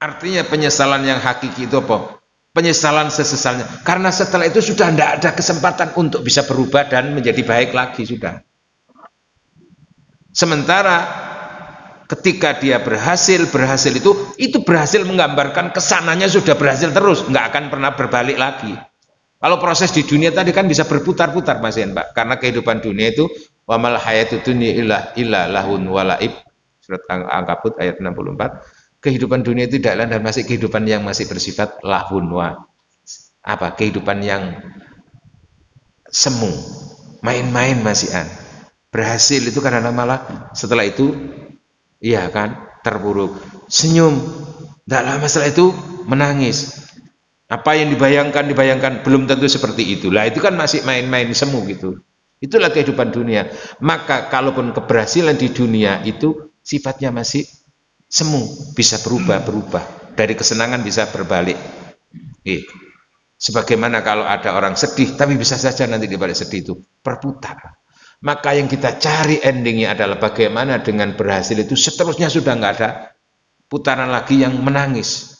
Artinya penyesalan yang hakiki itu apa? Penyesalan sesesalnya. Karena setelah itu sudah tidak ada kesempatan untuk bisa berubah dan menjadi baik lagi sudah. Sementara ketika dia berhasil itu berhasil menggambarkan kesananya sudah berhasil terus, nggak akan pernah berbalik lagi. Kalau proses di dunia tadi kan bisa berputar-putar Mas Yan, Pak. Karena kehidupan dunia itu wa mal hayatud dunya illa lahun walaib. Surat Al-Ankabut ayat 64. Kehidupan dunia itu tidak lain dan masih kehidupan yang masih bersifat lahun wa apa? Kehidupan yang semu, main-main Mas Yan. Berhasil itu karena malah setelah itu iya kan terpuruk, senyum, tidak lama setelah itu menangis. Apa yang dibayangkan belum tentu seperti itulah. Itu kan masih main-main semu gitu. Itulah kehidupan dunia. Maka kalaupun keberhasilan di dunia itu sifatnya masih semu, bisa berubah. Dari kesenangan bisa berbalik. Sebagaimana kalau ada orang sedih, tapi bisa saja nanti di balik sedih itu berputar. Maka yang kita cari endingnya adalah bagaimana dengan berhasil itu seterusnya sudah nggak ada putaran lagi yang menangis.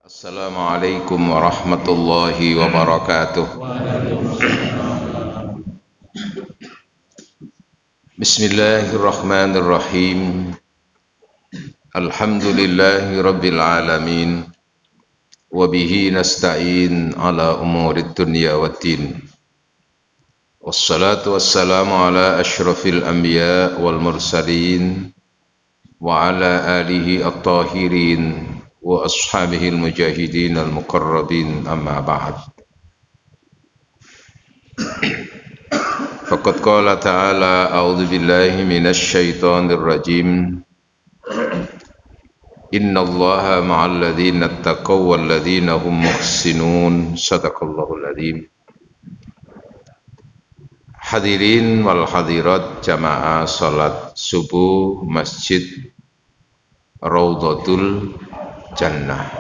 Assalamualaikum warahmatullahi wabarakatuh. Bismillahirrahmanirrahim. Alhamdulillahi rabbil alamin. Wabihi nasta'in ala umurid dunya waddin. Wassalatu wassalamu ala ashrafil anbiya wal mursalin wa ala alihi at-tahirin wa ashabihil mujahidin al-muqarrabin amma ba'd. Faqad qala ta'ala a'udzu billahi minasy syaithanir rajim. Innallaha ma'al ladzina taqaw wal ladzina hum muhsinun. Shadaqallahul adzim. Hadirin wal hadirat jamaah salat subuh Masjid Raudhatul Jannah.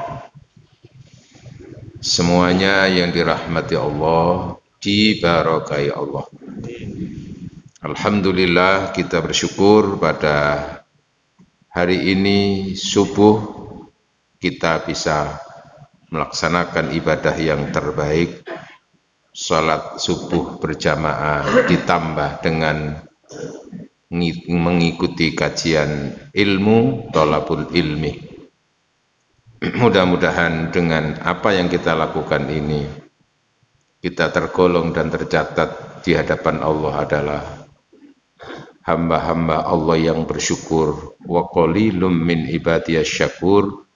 Semuanya yang dirahmati Allah, diberkahi Allah. Alhamdulillah, kita bersyukur pada hari ini subuh kita bisa melaksanakan ibadah yang terbaik, salat subuh berjamaah ditambah dengan mengikuti kajian ilmu, thalabul ilmi. Mudah-mudahan dengan apa yang kita lakukan ini kita tergolong dan tercatat di hadapan Allah adalah hamba-hamba Allah yang bersyukur. Wa qalilum min ibadiyasy syakur.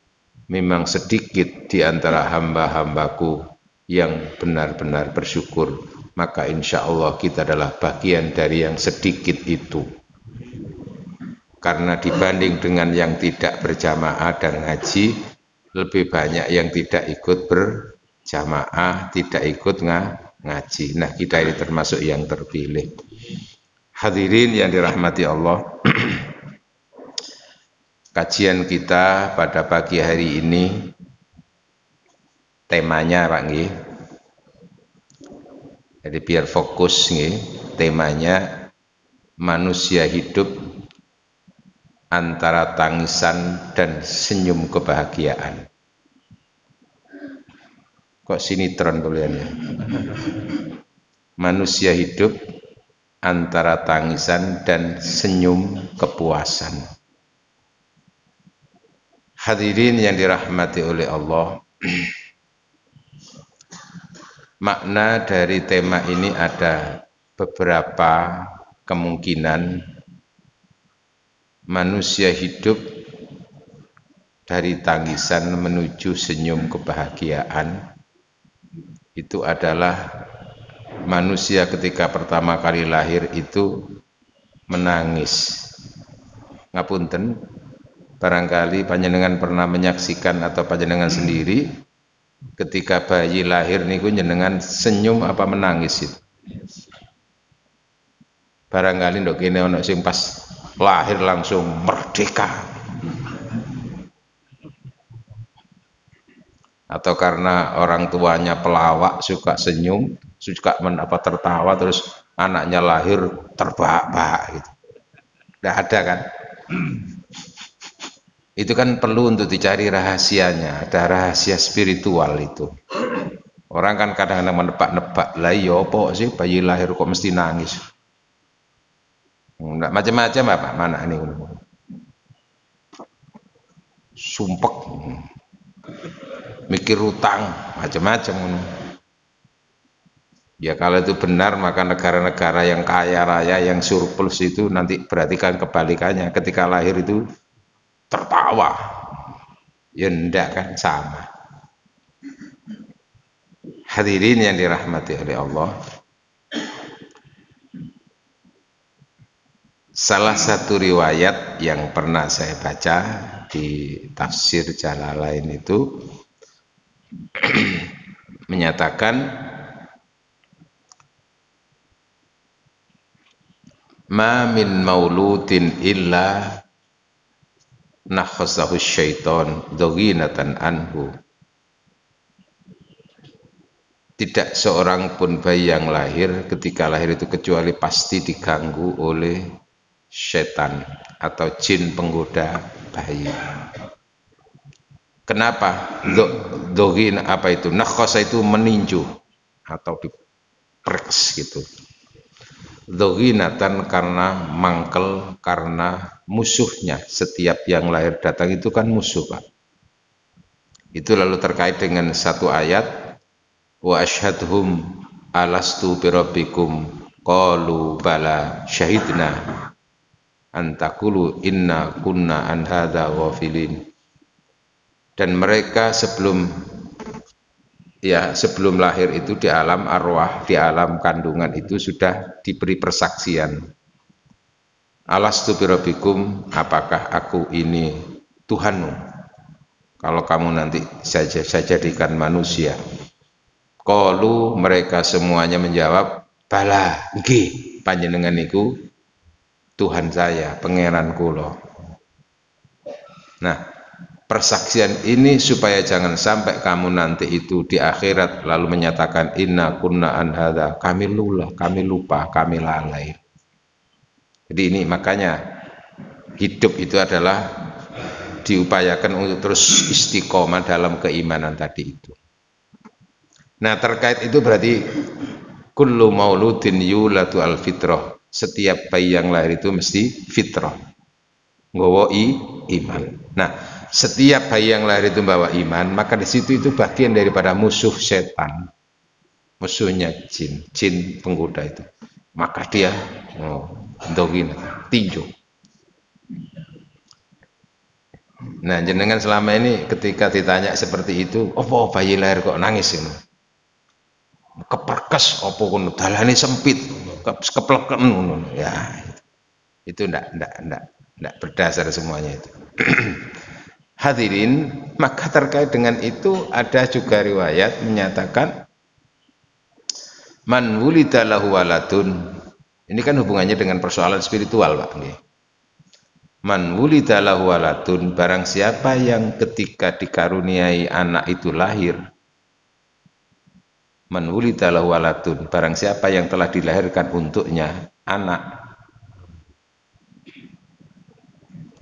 Memang sedikit di antara hamba-hambaku yang benar-benar bersyukur. Maka insya Allah kita adalah bagian dari yang sedikit itu. Karena dibanding dengan yang tidak berjamaah dan ngaji, lebih banyak yang tidak ikut berjamaah, tidak ikut ngaji. Nah, kita ini termasuk yang terpilih. Hadirin yang dirahmati Allah, kajian kita pada pagi hari ini temanya Pak nggih. Jadi biar fokus nggih, temanya manusia hidup antara tangisan dan senyum kebahagiaan. Kok sinetron tulisannya? Manusia hidup antara tangisan dan senyum kepuasan. Hadirin yang dirahmati oleh Allah, makna dari tema ini ada beberapa kemungkinan. Manusia hidup dari tangisan menuju senyum kebahagiaan. Itu adalah manusia ketika pertama kali lahir itu menangis. Ngapunten, barangkali panjenengan pernah menyaksikan atau panjenengan sendiri ketika bayi lahir niku jenengan senyum apa menangis itu. Barangkali ndok kene ana sing pas lahir langsung merdeka. atau karena orang tuanya pelawak suka senyum, suka tertawa, terus anaknya lahir terbahak-bahak gitu. Tidak ada kan? Itu kan perlu untuk dicari rahasianya, ada rahasia spiritual itu. Orang kan kadang-kadang menebak-nebak, lah iya apa sih bayi lahir kok mesti nangis? Enggak macam-macam apa mana ini? Sumpek, mikir utang, macam-macam. Ya kalau itu benar maka negara-negara yang kaya raya yang surplus itu nanti berarti kan kebalikannya, ketika lahir itu tertawa. Ya enggak kan, sama. Hadirin yang dirahmati oleh Allah, salah satu riwayat yang pernah saya baca di tafsir Jalalain itu menyatakan ma min mauludin illa nakhasahu syaiton doghinatan anhu. Tidak seorang pun bayi yang lahir ketika lahir itu kecuali pasti diganggu oleh setan atau jin penggoda bayi. Kenapa? Doghin apa itu? Nakhasa itu meninju atau diperkes gitu. Doghinatan karena mangkel, karena musuhnya. Setiap yang lahir datang itu kan musuh, Pak. Itu lalu terkait dengan satu ayat, wa asyhadhum alastu birabbikum qalu bala syahidna antakulu inna kunna an hadza ghafilin. Dan mereka sebelum lahir itu di alam arwah, di alam kandungan itu sudah diberi persaksian. Alastu birabbikum, apakah aku ini Tuhanmu? Kalau kamu nanti saya jadikan manusia. Qalu, mereka semuanya menjawab, bala, nggih, panjenengan niku Tuhan saya, pangeran kula. Nah, persaksian ini supaya jangan sampai kamu nanti itu di akhirat lalu menyatakan inna kunna an hadza, kami lupa, kami lalai. Jadi ini makanya hidup itu adalah diupayakan untuk terus istiqomah dalam keimanan tadi itu. Nah, terkait itu berarti kullu mauludin yulatu al fitrah. Setiap bayi yang lahir itu mesti fitrah. Nggawa iman. Nah, setiap bayi yang lahir itu membawa iman, maka di situ itu bagian daripada musuh setan, musuhnya jin penggoda itu. Maka dia dogin, tinju. Nah, jenengan selama ini ketika ditanya seperti itu, apa bayi lahir kok nangis ini? Keperkes, apa kono dalane sempit, kepleken ngono. Ya, itu enggak berdasar semuanya itu. Hadirin, maka terkait dengan itu ada juga riwayat menyatakan man wulida lahu waladun. Ini kan hubungannya dengan persoalan spiritual, Pak. Man wulida lahu waladun, barang siapa yang ketika dikaruniai anak itu lahir. Man wulida lahu waladun, barang siapa yang telah dilahirkan untuknya anak.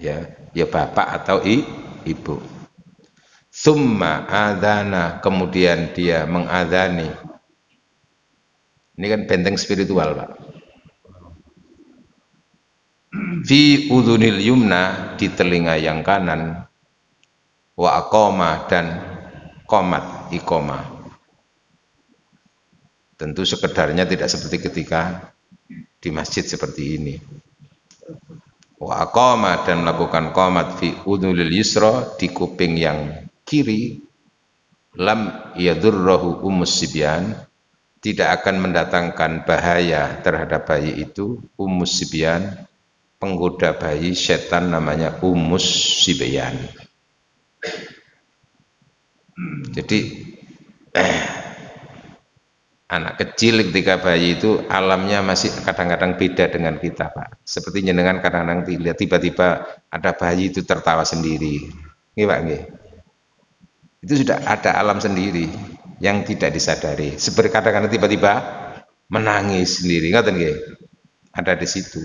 Ya bapak atau ibu. Summa adana, kemudian dia mengadani. Ini kan benteng spiritual, Pak. Fi udhunil yumna, di telinga yang kanan. Wa aqoma, dan qomat, iqomah. Tentu sekedarnya tidak seperti ketika di masjid seperti ini. Wa aqama, dan melakukan qomat fi udhunil yusra, di kuping yang kiri. Lam yadurrahu ummus sibyan, tidak akan mendatangkan bahaya terhadap bayi itu. Ummus sibyan, penggoda bayi setan namanya ummus sibyan. Jadi anak kecil ketika bayi itu alamnya masih kadang-kadang beda dengan kita, Pak. Seperti jenengan kadang-kadang tiba-tiba ada bayi itu tertawa sendiri. Nggih, Pak, nggih. Itu sudah ada alam sendiri yang tidak disadari. Seperti kadang-kadang tiba-tiba menangis sendiri, ngoten nggih? Ada di situ.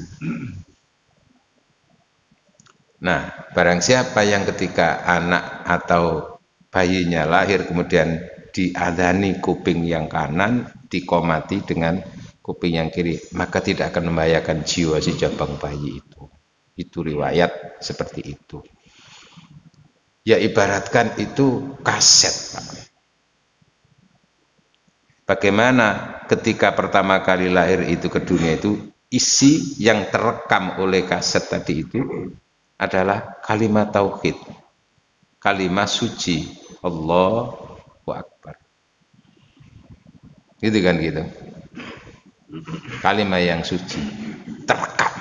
Nah, barang siapa yang ketika anak atau bayinya lahir kemudian diadani kuping yang kanan, dikomati dengan kuping yang kiri, maka tidak akan membahayakan jiwa si jabang bayi itu. Itu riwayat seperti itu. Ya ibaratkan itu kaset, Pak. Bagaimana ketika pertama kali lahir itu ke dunia itu, isi yang terekam oleh kaset tadi itu adalah kalimat tauhid, kalimat suci, Allahu Akbar. Gitu kan gitu. Kalimat yang suci terekam.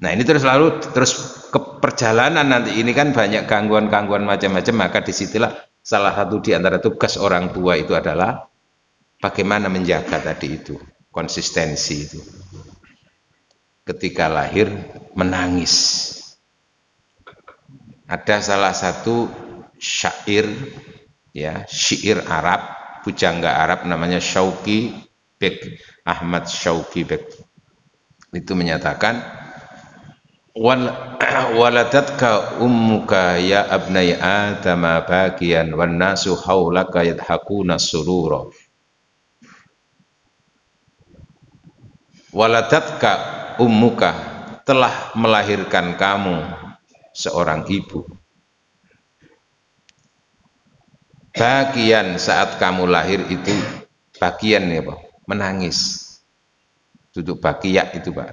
Nah ini terus ke perjalanan nanti ini kan banyak gangguan-gangguan macam-macam, maka disitulah salah satu di antara tugas orang tua itu adalah bagaimana menjaga tadi itu, konsistensi itu. Ketika lahir menangis. Ada salah satu syair, ya, syair Arab, pujangga Arab namanya Syauqi Bek, Ahmad Syauqi Bek. Itu menyatakan waladatka ummuka ya abnai adama bagian wan nasu haulaka yadhakuna surura. Waladatka ummuka, telah melahirkan kamu seorang ibu. Bagian saat kamu lahir itu bagian ya Pak, menangis. Duduk bagiak itu Pak.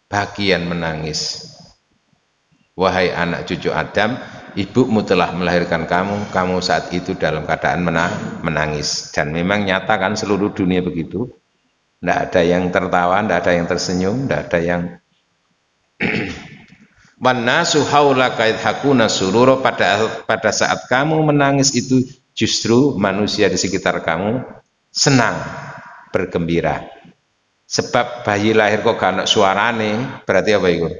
Bagian menangis. Wahai anak cucu Adam, ibumu telah melahirkan kamu, kamu saat itu dalam keadaan menangis. Dan memang nyata kan seluruh dunia begitu. Tidak ada yang tertawa, tidak ada yang tersenyum, tidak ada yang wannasu haulaka yadhakuna surura, pada saat kamu menangis itu justru manusia di sekitar kamu senang, bergembira. Sebab bayi lahir kok gak ada suarane, berarti apa itu?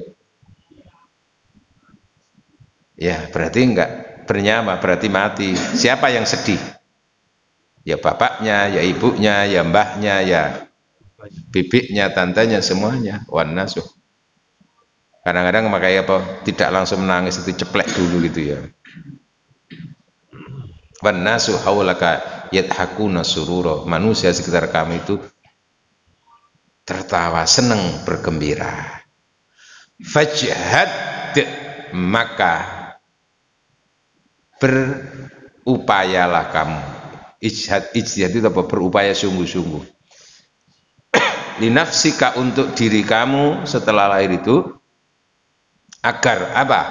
Ya berarti enggak bernyawa, berarti mati. Siapa yang sedih? Ya bapaknya, ya ibunya, ya mbahnya, ya bibiknya, tantenya, semuanya. Wannasu. Kadang-kadang makanya apa? Tidak langsung menangis, itu ceplek dulu gitu ya. Wannasu haulaka yadhakuna surura. Manusia sekitar kami itu tertawa, senang, bergembira. Fajhad, maka berupayalah kamu. Ijhad itu apa? Berupaya sungguh-sungguh. Linafsika, untuk diri kamu setelah lahir itu, agar apa?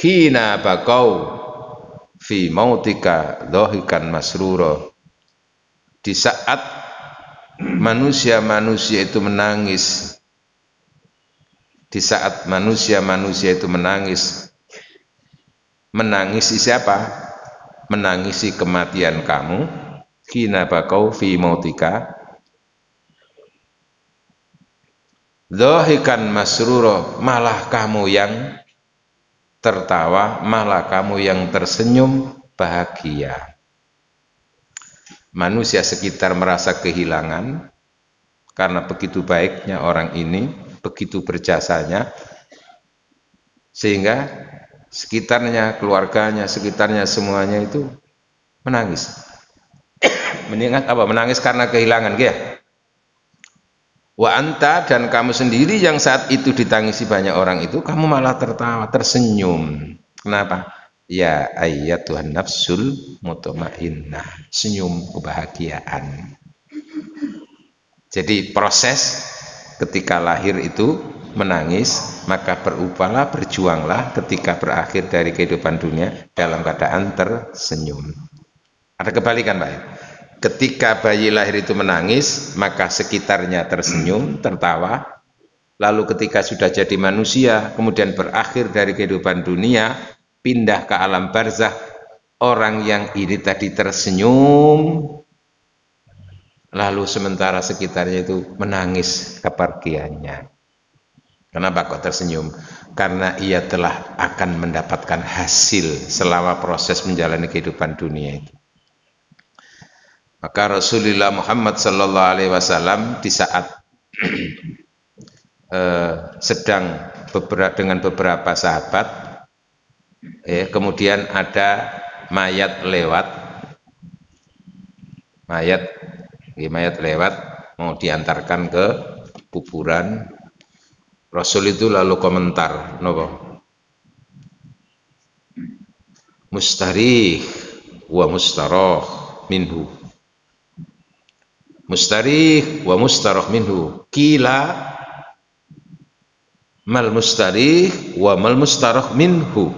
Hina bakau fi mautika dhahikan masruro. Di saat manusia-manusia itu menangis, di saat manusia-manusia itu menangis, menangisi siapa? Menangisi kematian kamu. Hina bakau fi mautika dhahikan masruro, malah kamu yang tertawa, malah kamu yang tersenyum bahagia. Manusia sekitar merasa kehilangan karena begitu baiknya orang ini, begitu berjasanya, sehingga sekitarnya, keluarganya, sekitarnya semuanya itu menangis. Mengingat apa? Menangis karena kehilangan, ya. Wa anta, dan kamu sendiri yang saat itu ditangisi banyak orang itu, kamu malah tertawa, tersenyum. Kenapa? Ya ayyatuhan nafsul mutmainnah, senyum kebahagiaan. Jadi proses ketika lahir itu menangis, maka berupalah, berjuanglah ketika berakhir dari kehidupan dunia dalam keadaan tersenyum. Ada kebalikan Pak. Ketika bayi lahir itu menangis, maka sekitarnya tersenyum, tertawa. Lalu ketika sudah jadi manusia, kemudian berakhir dari kehidupan dunia, pindah ke alam barzakh, orang yang ini tadi tersenyum, lalu sementara sekitarnya itu menangis kepergiannya. Kenapa kok tersenyum? Karena ia telah akan mendapatkan hasil selama proses menjalani kehidupan dunia itu. Maka Rasulullah Muhammad sallallahu alaihi wasallam di saat sedang dengan beberapa sahabat, kemudian ada mayat lewat, mayat lewat mau diantarkan ke kuburan. Rasul itu lalu komentar, nopo? Mustarih wa mustarah minhu. Mustarih wa mustarah minhu. Kila mal mustarih wa mal mustarah minhu.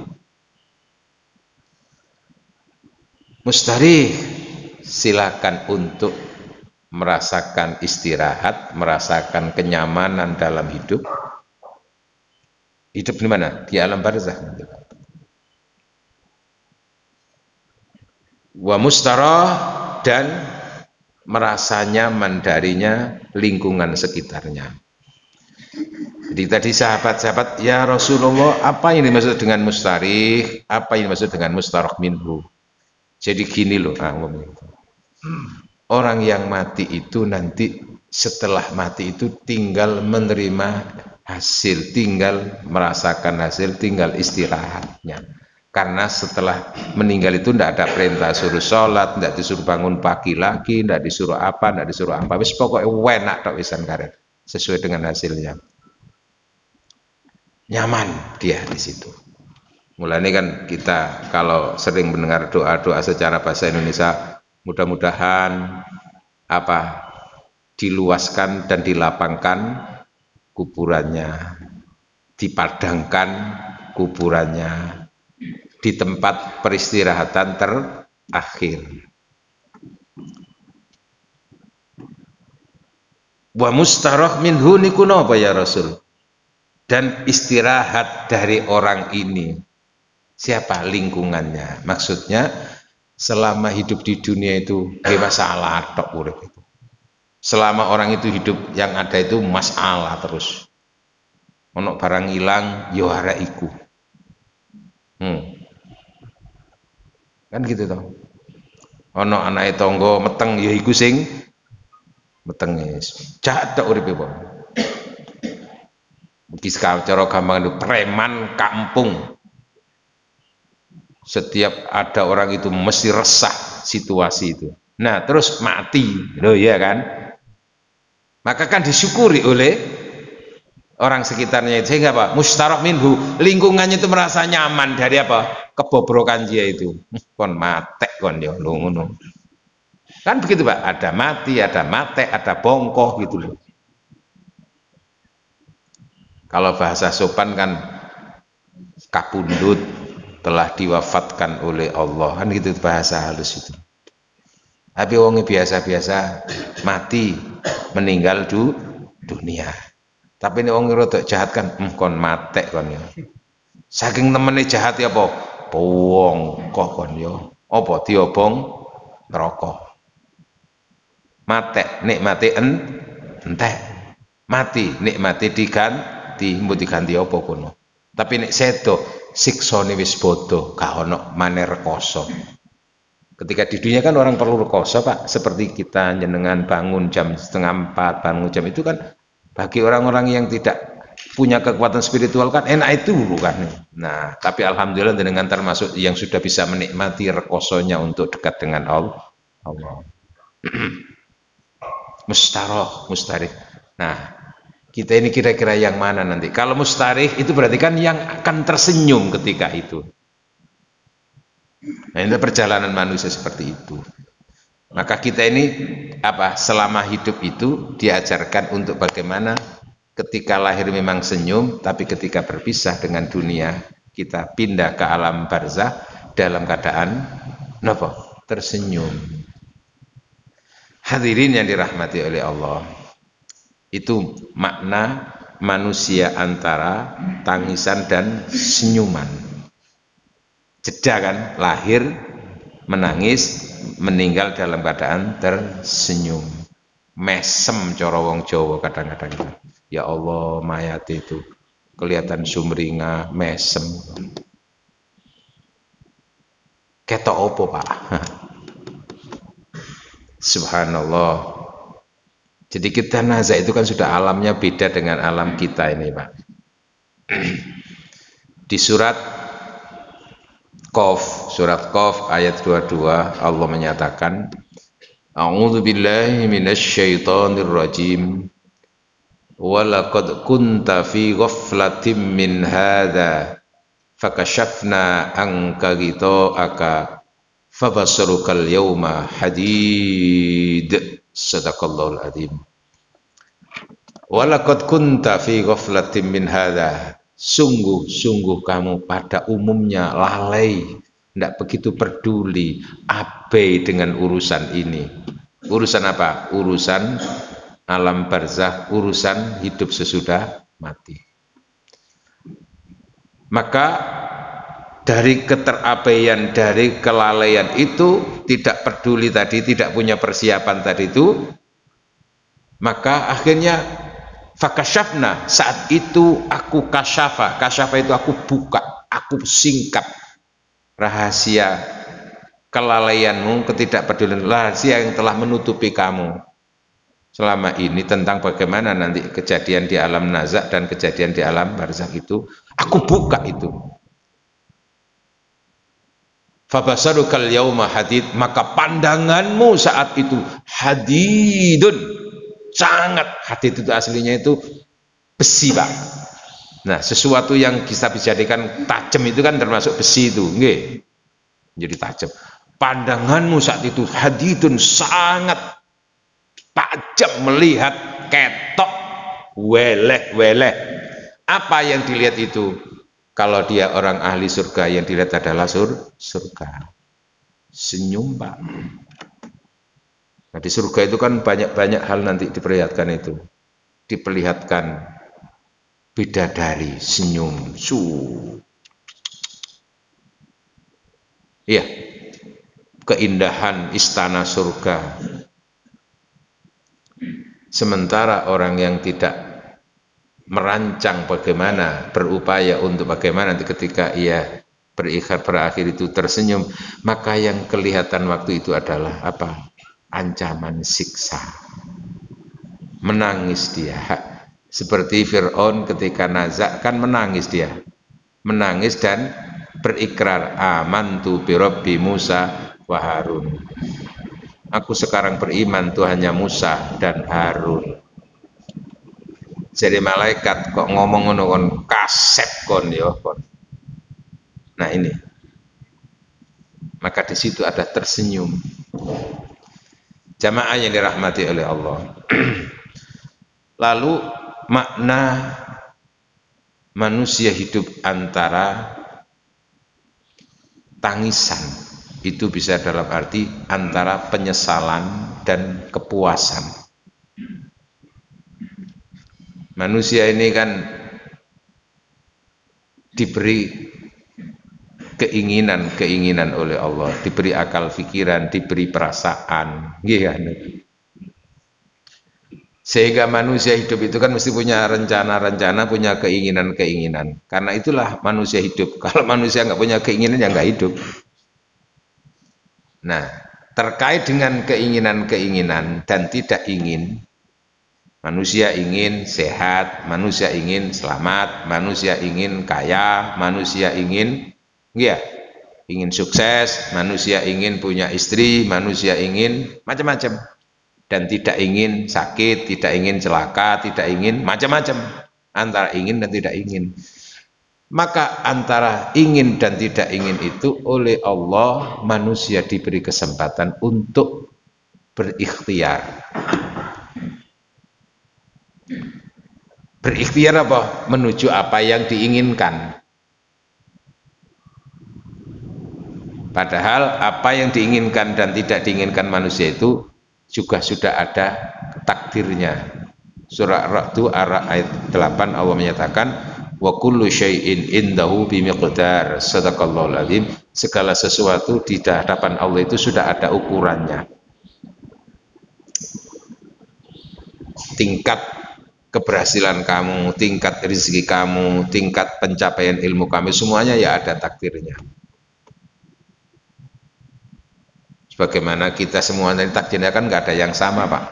Mustarih, silakan untuk merasakan istirahat, merasakan kenyamanan dalam hidup. Hidup di mana? Di alam barzakh. Wa mustarah, dan merasa nyaman darinya lingkungan sekitarnya. Jadi tadi sahabat-sahabat, ya Rasulullah, apa yang dimaksud dengan mustarih? Apa yang dimaksud dengan mustarah minhu? Jadi gini loh, orang yang mati itu nanti setelah mati itu tinggal menerima hasil, tinggal merasakan hasil, tinggal istirahatnya. Karena setelah meninggal itu tidak ada perintah suruh sholat, tidak disuruh bangun pagi lagi, tidak disuruh apa, tidak disuruh apa. Wis pokoknya enak tok wisan karet, sesuai dengan hasilnya. Nyaman dia di situ. Mulanya kan kita kalau sering mendengar doa-doa secara bahasa Indonesia, mudah-mudahan diluaskan dan dilapangkan kuburannya, dipadangkan kuburannya di tempat peristirahatan terakhir. Wa mustarah minhu niku napa ya Rasul? Dan istirahat dari orang ini, siapa lingkungannya? Maksudnya selama hidup di dunia itu masalah tok urip itu. Selama orang itu hidup, yang ada itu masalah terus. Ono barang hilang, yo hara iku. Kan gitu toh. Ono anake tangga meteng, ya iku sing meteng wis. Jahat tok uripe kok. Iki cara gampang itu preman kampung. Setiap ada orang itu mesti resah situasi itu. Nah, terus mati, loh ya kan? Maka kan disyukuri oleh orang sekitarnya itu, sehingga apa? Mustarah minhu, lingkungannya itu merasa nyaman dari apa? Kebobrokan dia itu. Kon matek kon ya ngono. Kan begitu Pak, ada mati, ada matek, ada bongkoh gitu loh. Kalau bahasa sopan kan kapundut, telah diwafatkan oleh Allah, kan gitu bahasa halus itu. Tapi wong biasa-biasa mati, meninggal dunia. Tapi ini wong rodok jahat kan, kon matek kon ya. Saking temene jahat ya apa? Wong kok kon ya. Apa diobong neraka. Matek nikmati entek. Mati nikmati diganti, mbok diganti apa kono. Tapi nek sedo siksane wis bodoh, gak ono maneh rekoso. Ketika di dunia kan orang perlu rekoso Pak, seperti kita jenengan bangun jam 3:30, bangun jam itu kan bagi orang-orang yang tidak punya kekuatan spiritual kan enak itu dulu kan. Nah, tapi alhamdulillah dengan termasuk yang sudah bisa menikmati rekosonya untuk dekat dengan Allah. Mustarih. Nah, kita ini kira-kira yang mana nanti? Kalau mustarih itu berarti kan yang akan tersenyum ketika itu. Nah, ini perjalanan manusia seperti itu. Maka kita ini selama hidup itu diajarkan untuk bagaimana ketika lahir memang senyum, tapi ketika berpisah dengan dunia kita pindah ke alam barzakh dalam keadaan tersenyum. Hadirin yang dirahmati oleh Allah, itu makna manusia antara tangisan dan senyuman. Jeda kan, lahir menangis, meninggal dalam keadaan tersenyum. Mesem cara wong Jawa kadang-kadang. Ya Allah, mayat itu kelihatan sumringah, mesem. Ketok opo, Pak? Subhanallah. Jadi kita naza itu kan sudah alamnya beda dengan alam kita ini, Pak. Di surat Qaf ayat 22 Allah menyatakan, A'udzu billahi minasyaitonir rajim. Walaqad kunta fi ghaflatin min hadza fakashafna anka ghita'aka fabasarukal yawma hadid. Sadaqallahul adzim. Walaqad kunta fi ghaflatin min hadza. Sungguh kamu pada umumnya lalai, tidak begitu peduli, abai dengan urusan ini. Urusan apa? Urusan alam barzakh, urusan hidup sesudah mati. Maka dari keterabaian, dari kelalaian itu, tidak peduli tadi, tidak punya persiapan tadi itu, maka akhirnya fakashafna, saat itu aku kasyafa itu aku buka, aku singkap rahasia kelalaianmu, ketidakpedulian, rahasia yang telah menutupi kamu selama ini tentang bagaimana nanti kejadian di alam nazak dan kejadian di alam barzakh itu, aku buka itu. Fabasarukal yauma hadid, maka pandanganmu saat itu hadidun, sangat. Hadid itu aslinya itu besi, Pak. Nah, sesuatu yang bisa dijadikan tajam itu kan termasuk besi itu, nggih. Jadi tajam. Pandanganmu saat itu hadidun, sangat tajam, melihat ketok, weleh. Apa yang dilihat itu? Kalau dia orang ahli surga, yang dilihat adalah surga. Senyum, Pak. Nah, di surga itu kan banyak hal nanti diperlihatkan itu. Diperlihatkan bidadari senyum. Iya. Keindahan istana surga. Sementara orang yang tidak merancang bagaimana, berupaya untuk bagaimana nanti ketika ia berakhir itu tersenyum, maka yang kelihatan waktu itu adalah apa? Ancaman siksa. Menangis dia, seperti Fir'aun ketika nazak kan menangis dia, menangis dan berikrar, amantu bi Rabbi Musa wa Harun, aku sekarang beriman Tuhannya Musa dan Harun. Jadi malaikat kok ngomong ngono kon kasep kon ya kon. Nah ini, maka di situ ada tersenyum. Jamaah yang dirahmati oleh Allah. Lalu makna manusia hidup antara tangisan, itu bisa dalam arti antara penyesalan dan kepuasan. Manusia ini kan diberi keinginan oleh Allah, diberi akal pikiran, diberi perasaan, sehingga manusia hidup itu kan mesti punya rencana-rencana, punya keinginan-keinginan. Karena itulah manusia hidup. Kalau manusia nggak punya keinginan, ya nggak hidup. Nah, terkait dengan keinginan-keinginan dan tidak ingin, manusia ingin sehat, manusia ingin selamat, manusia ingin kaya, manusia ingin ingin sukses, manusia ingin punya istri, manusia ingin macam-macam, dan tidak ingin sakit, tidak ingin celaka, tidak ingin macam-macam, antara ingin dan tidak ingin. Maka antara ingin dan tidak ingin itu oleh Allah manusia diberi kesempatan untuk berikhtiar. Berikhtiar apa? Menuju apa yang diinginkan. Padahal apa yang diinginkan dan tidak diinginkan manusia itu juga sudah ada takdirnya. Surah Ar-Ra'd ayat 8 Allah menyatakan wa kullu syai'in indahu bimiqdar. Shadaqallahul adzim. Segala sesuatu di hadapan Allah itu sudah ada ukurannya. Tingkat keberhasilan kamu, tingkat rezeki kamu, tingkat pencapaian ilmu kamu, semuanya ya ada takdirnya. Sebagaimana kita semua dari takdirnya kan nggak ada yang sama, Pak.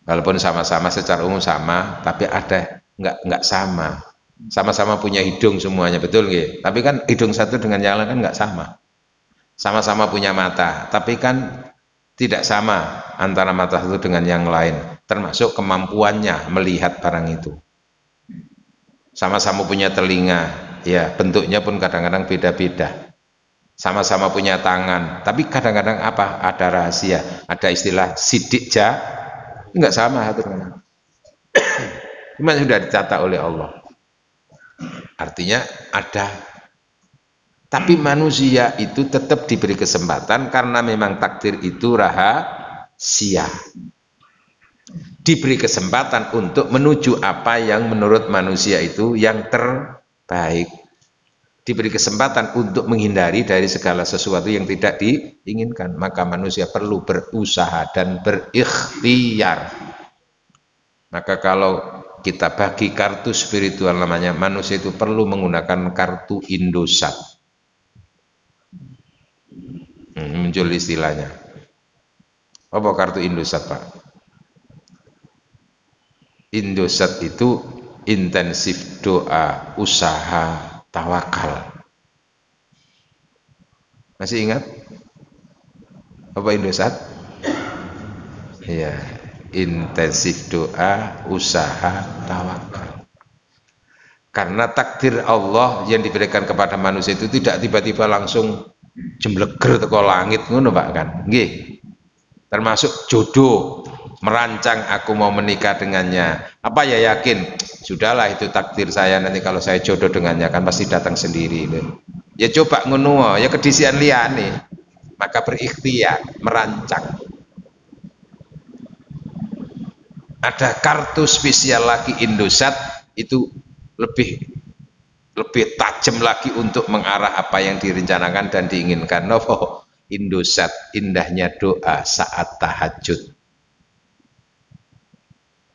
Walaupun sama-sama secara umum sama, tapi ada nggak sama. Sama-sama punya hidung semuanya, betul nggih? Tapi kan hidung satu dengan yang lain kan nggak sama. Sama-sama punya mata, tapi kan tidak sama antara mata satu dengan yang lain, termasuk kemampuannya melihat barang itu. Sama-sama punya telinga, ya bentuknya pun kadang-kadang beda-beda. Sama-sama punya tangan, tapi kadang-kadang apa? Ada rahasia, ada istilah sidik ja, enggak sama satu dengan cuma sudah dicatat oleh Allah. Artinya ada. Tapi manusia itu tetap diberi kesempatan karena memang takdir itu rahasia. Diberi kesempatan untuk menuju apa yang menurut manusia itu yang terbaik. Diberi kesempatan untuk menghindari dari segala sesuatu yang tidak diinginkan. Maka manusia perlu berusaha dan berikhtiar. Maka kalau kita bagi kartu spiritual namanya, manusia itu perlu menggunakan kartu Indosat. Muncul istilahnya. Apa kartu Indosat, Pak? Indosat itu intensif doa, usaha, tawakal. Masih ingat? Apa Indosat? Iya, intensif doa, usaha, tawakal. Karena takdir Allah yang diberikan kepada manusia itu tidak tiba-tiba langsung jembleger teko langit ngono, Pak, kan? Nggih. Termasuk jodoh, merancang aku mau menikah dengannya. Apa ya yakin? Sudahlah itu takdir saya, nanti kalau saya jodoh dengannya kan pasti datang sendiri. Ya coba ngono, ya kedisian liyane. Maka berikhtiar, merancang. Ada kartu spesial lagi Indosat itu lebih tajam lagi untuk mengarah apa yang direncanakan dan diinginkan. Nopo Indosat, indahnya doa saat tahajud.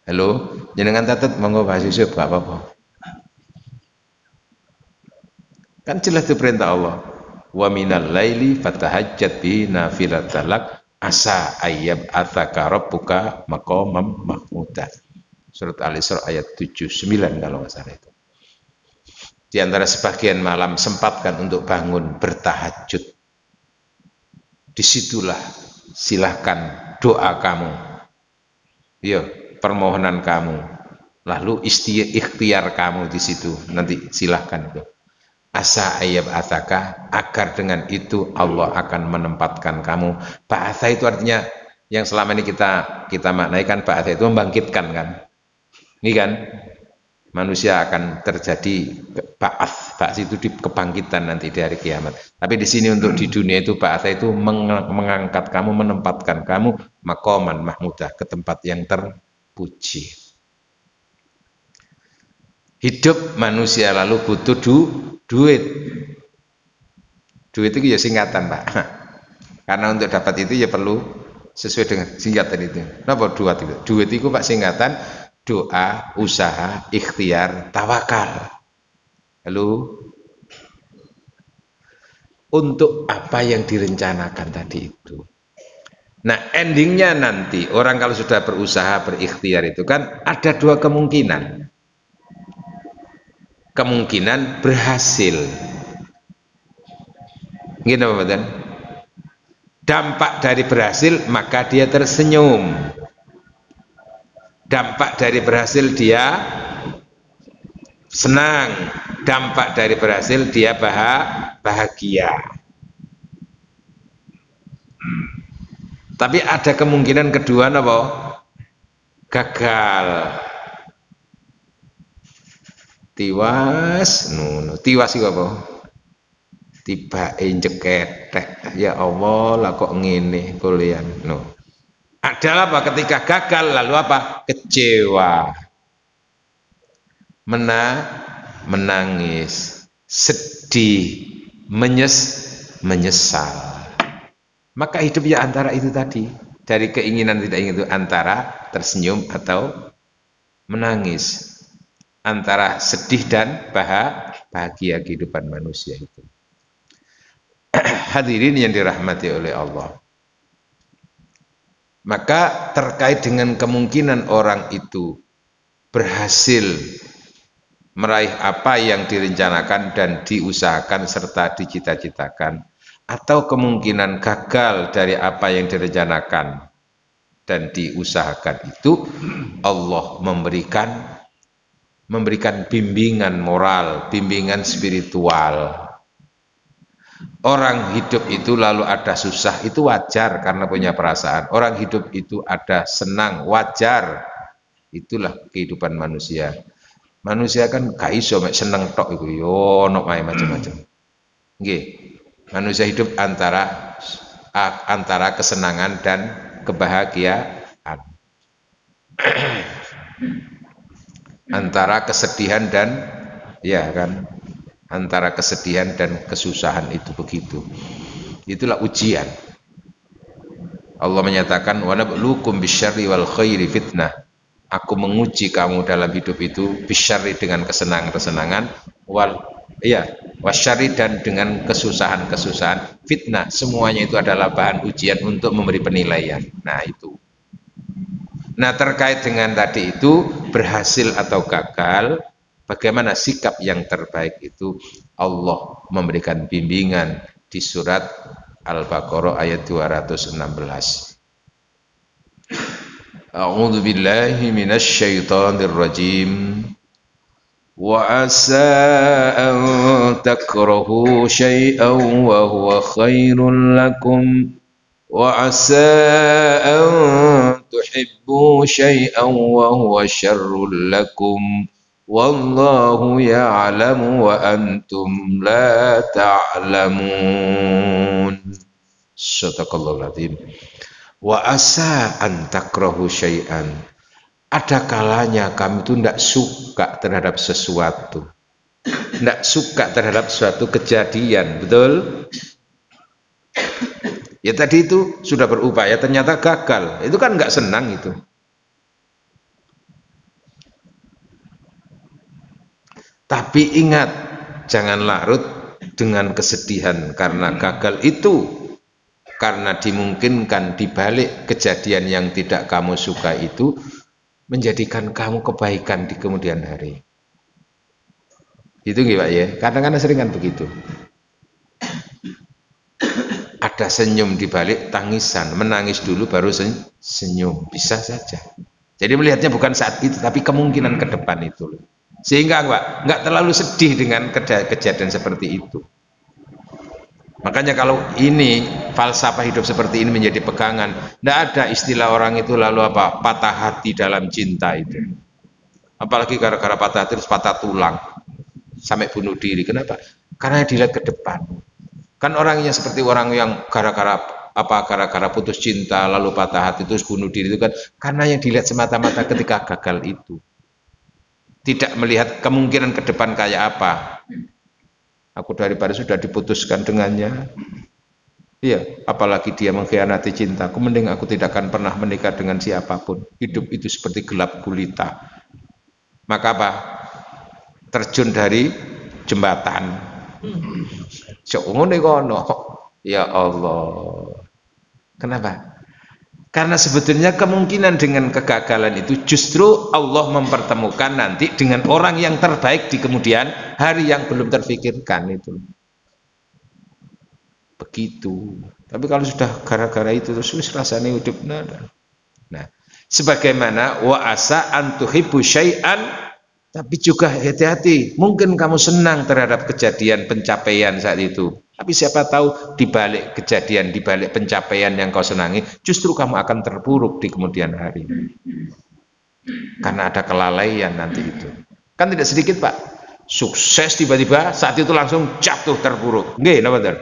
Halo, jenengan tatet monggo bahas Yusuf gak apa-apa. Kan jelas itu perintah Allah. Wa minal laili fatahajjat bi nafilatan lak asa ayyab atsaka rabbuka maqamam mahmuda. Surat Al-Isra ayat 79 kalau nggak salah itu. Di antara sebagian malam sempatkan untuk bangun bertahajud. Disitulah silahkan doa kamu, ya permohonan kamu, lalu ikhtiar kamu di situ. Nanti silahkan itu. Asa ayyab ataka, agar dengan itu Allah akan menempatkan kamu. Ba'atha itu artinya yang selama ini kita maknai kan ba'atha itu membangkitkan kan. Ini kan manusia akan terjadi ba'ats itu di kebangkitan nanti di hari kiamat. Tapi di sini untuk di dunia itu ba'ats itu mengangkat kamu, menempatkan kamu maqaman mahmudah, ke tempat yang terpuji. Hidup manusia lalu butuh duit. Duit itu ya singkatan, Pak. Karena untuk dapat itu ya perlu sesuai dengan singkatan itu. Kenapa duit itu? Duit itu Pak singkatan doa, usaha, ikhtiar, tawakal. Lalu untuk apa yang direncanakan tadi itu. Nah, endingnya nanti orang kalau sudah berusaha, berikhtiar itu kan ada dua kemungkinan. Kemungkinan berhasil. Gini Pak Badan. Dampak dari berhasil maka dia tersenyum. Dampak dari berhasil dia senang, dampak dari berhasil dia bahagia. Tapi ada kemungkinan kedua apa? Gagal. Tiwas, tiwas itu apa? Tiba injeketek. Ya Allah, lah kok ngene kuliah. Adalah apa? Ketika gagal lalu apa? Kecewa, menangis, sedih, menyesal. Maka hidup ya antara itu tadi. dari keinginan tidak ingin itu antara tersenyum atau menangis, antara sedih dan bahagia kehidupan manusia itu. Hadirin yang dirahmati oleh Allah. Maka terkait dengan kemungkinan orang itu berhasil meraih apa yang direncanakan dan diusahakan serta dicita-citakan, atau kemungkinan gagal dari apa yang direncanakan dan diusahakan itu, Allah memberikan bimbingan moral, bimbingan spiritual. Orang hidup itu lalu ada susah, itu wajar karena punya perasaan. Orang hidup itu ada senang, wajar. Itulah kehidupan manusia. Manusia kan gak iso mek seneng tok iku yo ono macam-macam. Nggih. Manusia hidup antara kesenangan dan kebahagiaan. Antara kesedihan dan ya kan, antara kesedihan dan kesusahan itu begitu. Itulah ujian. Allah menyatakan wa nabluukum bisyarri wal khairi fitnah. Aku menguji kamu dalam hidup itu bisyarri dengan kesenangan-kesenangan, wasyarri dan dengan kesusahan-kesusahan, fitnah. Semuanya itu adalah bahan ujian untuk memberi penilaian. Nah itu. Nah terkait dengan tadi itu berhasil atau gagal, bagaimana sikap yang terbaik itu, Allah memberikan bimbingan di surat Al-Baqarah ayat 216. A'udzu billahi minasy syaithanir rajim. Wa asa an takrahu syai'an wa huwa khairul lakum wa asa an tuhibbu syai'an wa huwa syarrul lakum wallahu ya'lamu wa antum la ta'lamun. Shadaqallahul adzim. Wa asa an takrahu syai'an. Ada kalanya kami itu tidak suka terhadap sesuatu, tidak suka terhadap suatu kejadian, betul? Ya tadi itu sudah berupaya ternyata gagal, itu kan nggak senang itu. Tapi ingat, jangan larut dengan kesedihan karena gagal itu, karena dimungkinkan dibalik kejadian yang tidak kamu suka itu menjadikan kamu kebaikan di kemudian hari. Itu nggih Pak ya, kadang-kadang sering kan begitu. Ada senyum dibalik tangisan, menangis dulu baru senyum, bisa saja. Jadi melihatnya bukan saat itu, tapi kemungkinan ke depan itu. Sehingga nggak terlalu sedih dengan kejadian seperti itu. Makanya kalau ini falsafah hidup seperti ini menjadi pegangan, tidak ada istilah orang itu lalu apa patah hati dalam cinta itu. Apalagi gara-gara patah hati terus patah tulang sampai bunuh diri. Kenapa? Karena dilihat ke depan. Kan orangnya seperti orang yang gara-gara putus cinta lalu patah hati terus bunuh diri itu kan karena yang dilihat semata-mata ketika gagal itu. Tidak melihat kemungkinan ke depan kayak apa. Aku daripada sudah diputuskan dengannya, iya, apalagi dia mengkhianati cintaku, mending aku tidak akan pernah menikah dengan siapapun. Hidup itu seperti gelap gulita. Maka apa? Terjun dari jembatan. Ya Allah. Kenapa? Karena sebetulnya kemungkinan dengan kegagalan itu justru Allah mempertemukan nanti dengan orang yang terbaik di kemudian hari yang belum terfikirkan itu. Begitu. Tapi kalau sudah gara-gara itu terus rasanya hidup nada. Nah, sebagaimana wa asa an tuhibbu syai'an, tapi juga hati-hati. Mungkin kamu senang terhadap kejadian pencapaian saat itu. Tapi siapa tahu di balik kejadian, di balik pencapaian yang kau senangi, justru kamu akan terpuruk di kemudian hari. Karena ada kelalaian nanti itu. Kan tidak sedikit Pak, sukses tiba-tiba saat itu langsung jatuh terpuruk. Nggih, napa betul?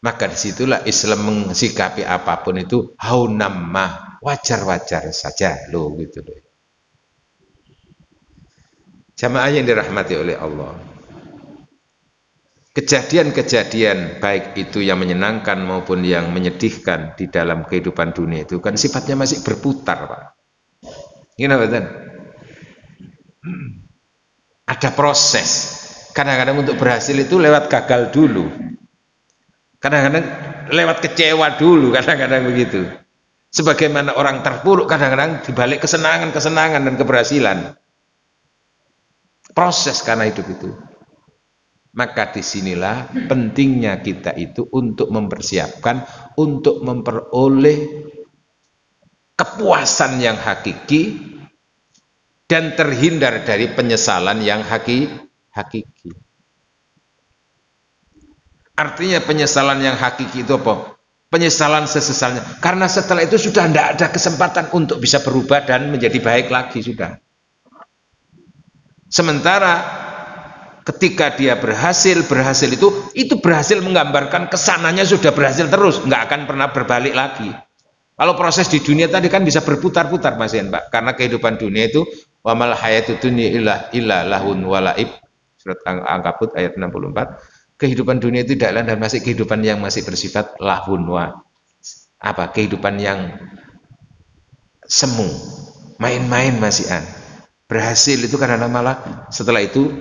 Maka disitulah Islam mensikapi apapun itu haunamah, wajar-wajar saja loh gitu loh. Jamaah yang dirahmati oleh Allah. kejadian-kejadian baik itu yang menyenangkan maupun yang menyedihkan di dalam kehidupan dunia itu kan sifatnya masih berputar, Pak. Gimana betul? Ada proses. Kadang-kadang untuk berhasil itu lewat gagal dulu. Kadang-kadang lewat kecewa dulu, kadang-kadang begitu. Sebagaimana orang terpuruk kadang-kadang dibalik kesenangan-kesenangan dan keberhasilan. Proses karena hidup itu. Maka disinilah pentingnya kita itu untuk mempersiapkan, untuk memperoleh kepuasan yang hakiki dan terhindar dari penyesalan yang hakiki. Artinya penyesalan yang hakiki itu apa? Penyesalan sesesalnya. Karena setelah itu sudah tidak ada kesempatan untuk bisa berubah dan menjadi baik lagi sudah. Sementara ketika dia berhasil itu berhasil menggambarkan kesananya sudah berhasil terus, nggak akan pernah berbalik lagi. Kalau proses di dunia tadi kan bisa berputar-putar Mas Yen, Pak. Karena kehidupan dunia itu wa mal hayatud dunya illa lahun walaib. Surat Al-Ankabut ayat 64. Kehidupan dunia itu tidak lain dan masih kehidupan yang masih bersifat lahun wa kehidupan yang semu, main-main masihan. Berhasil itu karena malah setelah itu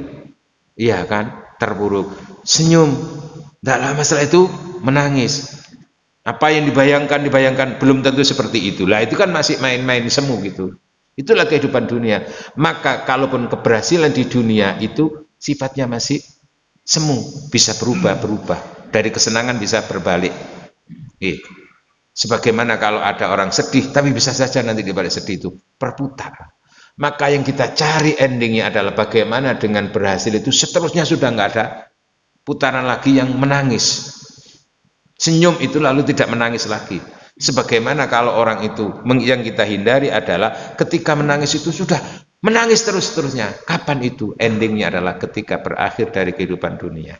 iya kan terpuruk, senyum, tidak lama setelah itu menangis. Apa yang dibayangkan belum tentu seperti itulah. Itu kan masih main-main semu gitu. Itulah kehidupan dunia. Maka kalaupun keberhasilan di dunia itu sifatnya masih semu, bisa berubah-berubah. Dari kesenangan bisa berbalik. Sebagaimana kalau ada orang sedih, tapi bisa saja nanti dibalik sedih itu berputar. Maka yang kita cari endingnya adalah bagaimana dengan berhasil itu seterusnya sudah nggak ada putaran lagi yang menangis. Senyum itu lalu tidak menangis lagi. Sebagaimana kalau orang itu yang kita hindari adalah ketika menangis itu sudah menangis terus-terusnya. Kapan itu? Endingnya adalah ketika berakhir dari kehidupan dunia.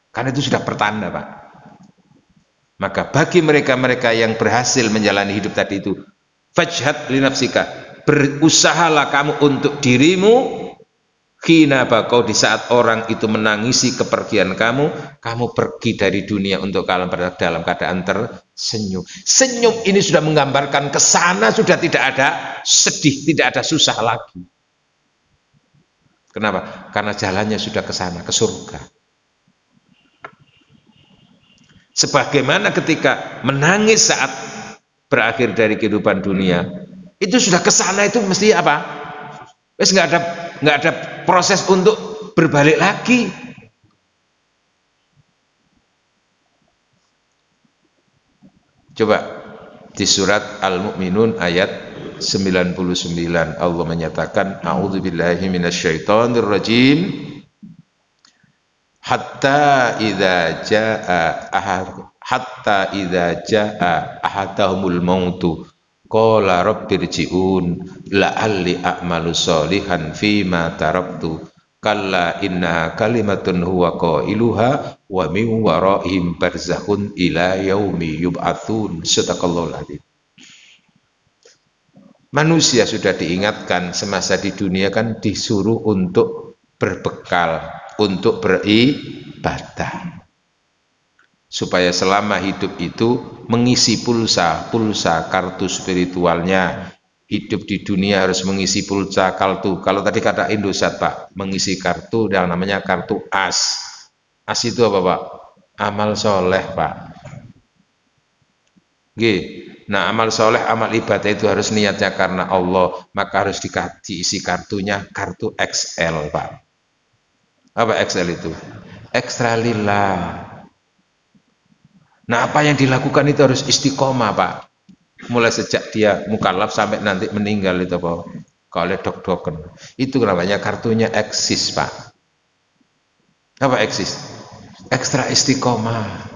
Karena itu sudah pertanda, Pak. Maka bagi mereka-mereka yang berhasil menjalani hidup tadi itu, fajhad li nafsika, berusahalah kamu untuk dirimu. Khina bakau, di saat orang itu menangisi kepergian kamu pergi dari dunia untuk dalam keadaan tersenyum. Senyum ini sudah menggambarkan ke sana sudah tidak ada sedih, tidak ada susah lagi. Kenapa? Karena jalannya sudah ke sana, ke surga. Sebagaimana ketika menangis saat berakhir dari kehidupan dunia, itu sudah ke sana itu mesti apa? Wes nggak ada proses untuk berbalik lagi. Coba di surat Al-Mu'minun ayat 99 Allah menyatakan a'udzubillahi minasyaitonir rajim hatta idza jaa ahadahumul mautu qala rabbirji'un la'alli a'malu sholihan fima taraktu kalla inna kalimatun huwa qailuha wa min waraihim barzakhun ila yaumi yub'atsun. Sadaqallahul adzim. Manusia sudah diingatkan semasa di dunia kan disuruh untuk berbekal, untuk beribadah. Supaya selama hidup itu mengisi pulsa kartu spiritualnya. Hidup di dunia harus mengisi pulsa kartu. Kalau tadi kata Indosat, Pak, mengisi kartu yang namanya kartu as. As itu apa, Pak? Amal soleh, Pak. Nah, amal soleh, amal ibadah itu harus niatnya karena Allah. Maka harus diisi kartunya, kartu XL, Pak. Apa XL itu? Ekstra lillah. Nah, apa yang dilakukan itu harus istiqomah, Pak. Mulai sejak dia mukallaf sampai nanti meninggal itu, Pak. Kalau dok-doken. Itu namanya kartunya eksis, Pak. Apa eksis? Ekstra istiqomah.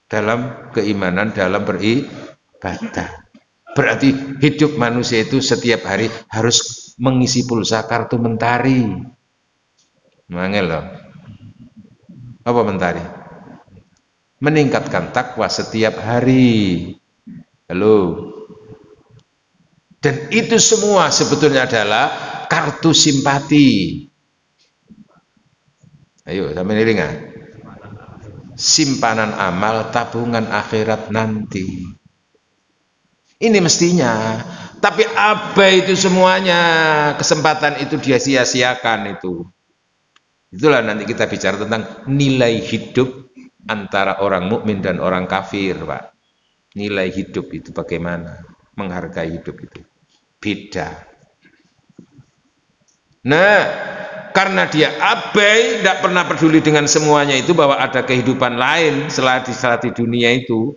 Dalam keimanan, dalam beribadah. Berarti hidup manusia itu setiap hari harus mengisi pulsa kartu mentari. Mangel loh. Apa mentari? Meningkatkan takwa setiap hari. Halo. Dan itu semua sebetulnya adalah kartu simpati. Ayo sampai niringan. Simpanan amal, tabungan akhirat nanti. Ini mestinya. Tapi abai itu semuanya, kesempatan itu dia sia-siakan itu. Itulah nanti kita bicara tentang nilai hidup antara orang mukmin dan orang kafir, Pak. Nilai hidup itu bagaimana? Menghargai hidup itu. Beda. Nah, karena dia abai, tidak pernah peduli dengan semuanya itu, bahwa ada kehidupan lain setelah di dunia itu.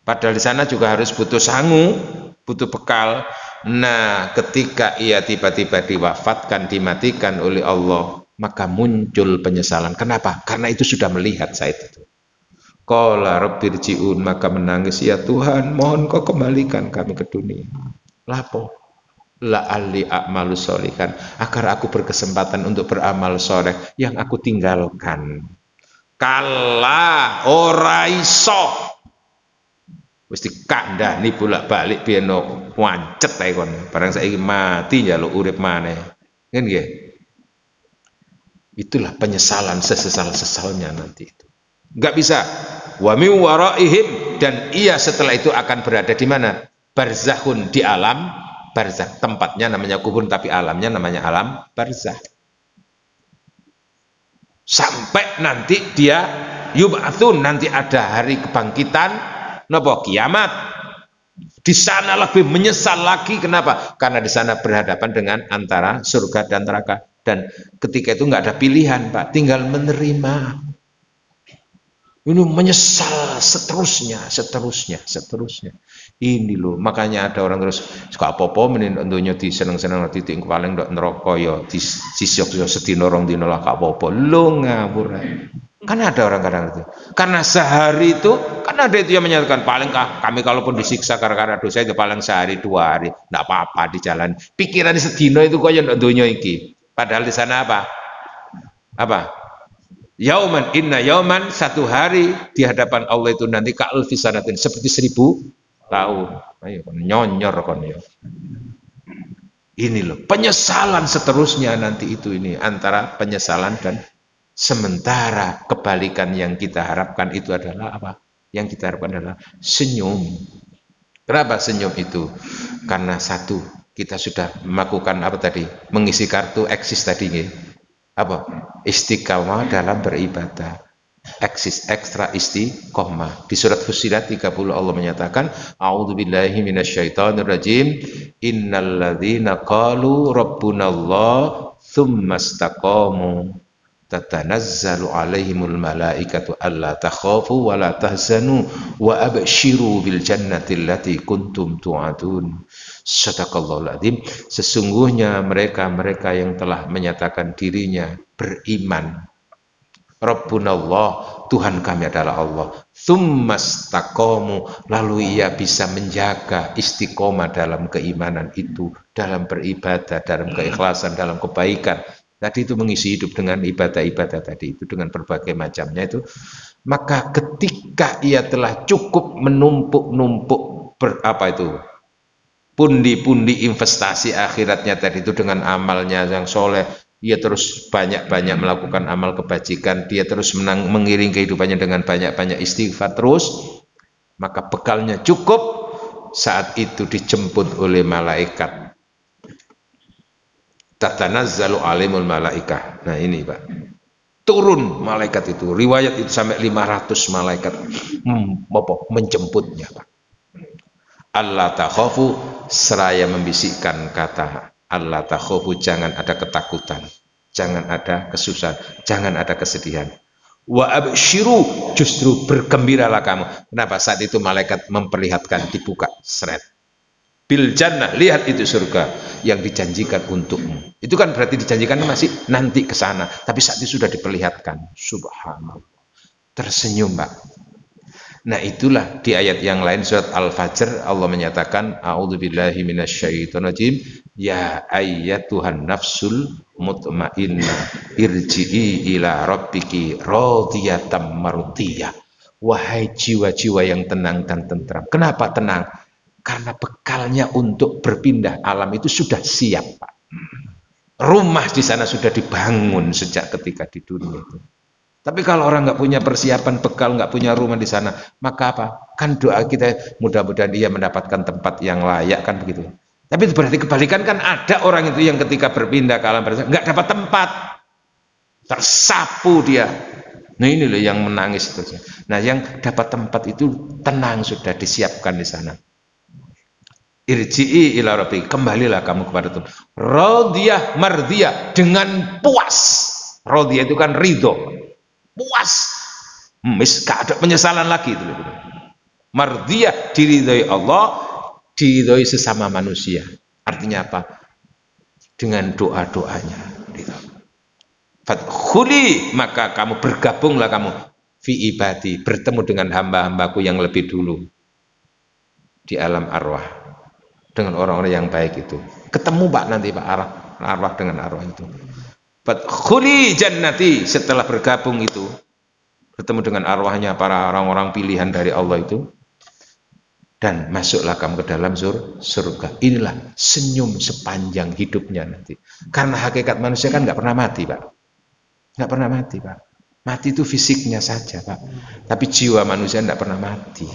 Padahal di sana juga harus butuh sangu, butuh bekal. Nah, ketika ia tiba-tiba diwafatkan, dimatikan oleh Allah, maka muncul penyesalan. Kenapa? Karena itu sudah melihat saat itu. Qala rabbirji'un, maka menangis, ya Tuhan, mohon kau kembalikan kami ke dunia. Lapo? La'alli a'malu sholihan, agar aku berkesempatan untuk beramal soleh yang aku tinggalkan. Kala ora iso. Wis dikandhani bolak-balik biyen wancet ae kon. Barang saiki mati njaluk urip maneh. Kan nggih? Itulah penyesalan sesesal-sesalnya nanti itu. Enggak bisa. Wa min waraihim, dan ia setelah itu akan berada di mana? Barzakhun, di alam barzakh. Tempatnya namanya kubur, tapi alamnya namanya alam barzakh. Sampai nanti dia yub'atsun, nanti ada hari kebangkitan. Napa? Kiamat. Di sana lebih menyesal lagi. Kenapa? Karena di sana berhadapan dengan antara surga dan neraka. Dan ketika itu nggak ada pilihan, Pak. Tinggal menerima. Ini menyesal seterusnya. Ini loh. Makanya ada orang terus suka apa-apa menin untuknya di seneng-seneng titik paling ndok neraka ya di sisiok sedina rong dina lah apa-apa. Lo ngawur. Kan ada orang kadang itu. Karena sehari itu, kan ada itu yang menyatakan paling kami kalaupun disiksa karena dosa itu paling sehari 2 hari, enggak apa-apa di jalan. Pikiran sedino itu kaya ndak donya iki. Padahal di sana apa? Apa? Yauman, inna yauman, satu hari di hadapan Allah itu nanti ka'alfi sanatin, seperti 1000 tahun. Ayo nyonyor kon ya. Ini loh, penyesalan seterusnya nanti itu, ini antara penyesalan dan sementara kebalikan yang kita harapkan itu adalah apa? Yang kita harapkan adalah senyum. Kenapa senyum itu? Karena satu, kita sudah melakukan apa tadi? Mengisi kartu eksis tadi nih. Apa? Istiqamah dalam beribadah. Eksis, ekstra istiqomah. Di surat Fussilat 30 Allah menyatakan, a'udzubillahi minasyaitonirrajim, innalladzina qalu rabbunallah tsumma istaqamu tatanazzalu alaihimul malaikatu alla takhafu wa la tahzanu wa abshiru bil jannati allati kuntum tu'adun. Sadaqallahul adzim. Sesungguhnya mereka-mereka yang telah menyatakan dirinya beriman, Rabbunallah, Tuhan kami adalah Allah, tsumastaqamu, lalu ia bisa menjaga istiqomah dalam keimanan itu, dalam beribadah, dalam keikhlasan, dalam kebaikan. Tadi itu mengisi hidup dengan ibadah-ibadah tadi itu, dengan berbagai macamnya itu. Maka ketika ia telah cukup menumpuk-numpuk pundi-pundi investasi akhiratnya tadi itu dengan amalnya yang soleh, dia terus banyak-banyak melakukan amal kebajikan, dia terus mengiring kehidupannya dengan banyak-banyak istighfar terus, maka bekalnya cukup. Saat itu dijemput oleh malaikat, tatanazzalu alimul malaikah. Nah ini Pak, turun malaikat itu, riwayat itu sampai 500 malaikat menjemputnya Pak. Allah takhafu, seraya membisikkan kata Allah takhafu, jangan ada ketakutan, jangan ada kesusahan, jangan ada kesedihan. Wa abshiru, justru bergembiralah kamu. Kenapa? Saat itu malaikat memperlihatkan, dibuka seret. Bil jannah, lihat itu surga yang dijanjikan untukmu. Itu kan berarti dijanjikan masih nanti ke sana, tapi saat itu sudah diperlihatkan. Subhanallah. Tersenyum Pak. Nah itulah di ayat yang lain surat Al-Fajr Allah menyatakan, a'udzubillahi minasyaitonirrajim, ya ayyatuhan nafsul mutmainnah irji'i ila rabbiki radiyatan mardiyah. Wahai jiwa-jiwa yang tenang dan tentram. Kenapa tenang? Karena bekalnya untuk berpindah alam itu sudah siap Pak. Rumah di sana sudah dibangun sejak ketika di dunia itu. Tapi kalau orang nggak punya persiapan bekal, nggak punya rumah di sana, maka apa? Kan doa kita mudah-mudahan dia mendapatkan tempat yang layak, kan begitu. Tapi itu berarti kebalikan, kan ada orang itu yang ketika berpindah ke alam barzakh nggak dapat tempat, tersapu dia. Nah ini loh yang menangis itu. Nah yang dapat tempat itu tenang, sudah disiapkan di sana. Irji'i ila rabbi, kembalilah kamu kepada Tuhan. Radiyah mardiyah, dengan puas. Radiyah itu kan ridho, puas, gak ada penyesalan lagi itu. Mardiyah, diridhoi Allah, diridhoi sesama manusia. Artinya apa? Dengan doa-doanya. Fadkhuli, maka kamu bergabunglah kamu fi ibadi, bertemu dengan hamba-hambaku yang lebih dulu di alam arwah, dengan orang-orang yang baik itu. Ketemu Pak nanti Pak, arwah dengan arwah itu. Fadkhuli jannati, setelah bergabung itu, bertemu dengan arwahnya para orang-orang pilihan dari Allah itu, dan masuklah kamu ke dalam surga. Inilah senyum sepanjang hidupnya nanti. Karena hakikat manusia kan nggak pernah mati Pak, nggak pernah mati Pak. Mati itu fisiknya saja Pak, tapi jiwa manusia nggak pernah mati.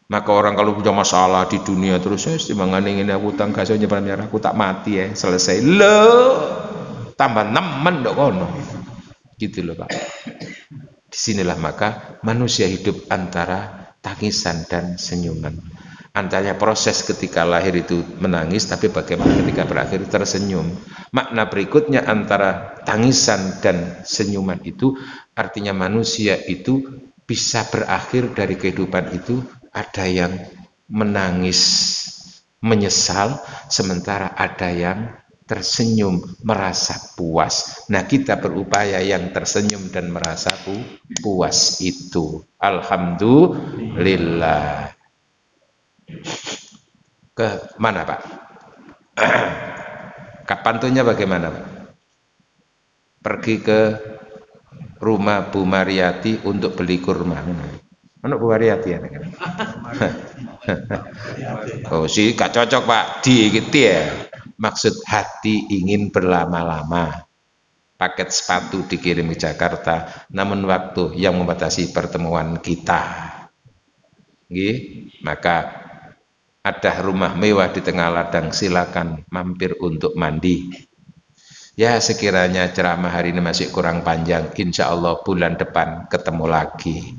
Maka orang kalau punya masalah di dunia terus, timbangan ingin aku utang kasih nyebar aku tak mati ya, selesai lo tambah nemen dok kono gitu loh Pak. Disinilah maka manusia hidup antara tangisan dan senyuman, antara proses ketika lahir itu menangis, tapi bagaimana ketika berakhir tersenyum. Makna berikutnya antara tangisan dan senyuman itu artinya manusia itu bisa berakhir dari kehidupan itu, ada yang menangis menyesal, sementara ada yang tersenyum merasa puas. Nah kita berupaya yang tersenyum dan merasa puas itu. Alhamdulillah. Ke mana Pak? Kapantunya bagaimana Pak? Pergi ke rumah Bu Mariati untuk beli kurma. Mana Bu Mariati ya? Oh sih gak cocok Pak, gitu ya. Maksud hati ingin berlama-lama. Paket sepatu dikirim ke Jakarta, namun waktu yang membatasi pertemuan kita. Maka ada rumah mewah di tengah ladang, silakan mampir untuk mandi. Ya sekiranya ceramah hari ini masih kurang panjang, insya Allah bulan depan ketemu lagi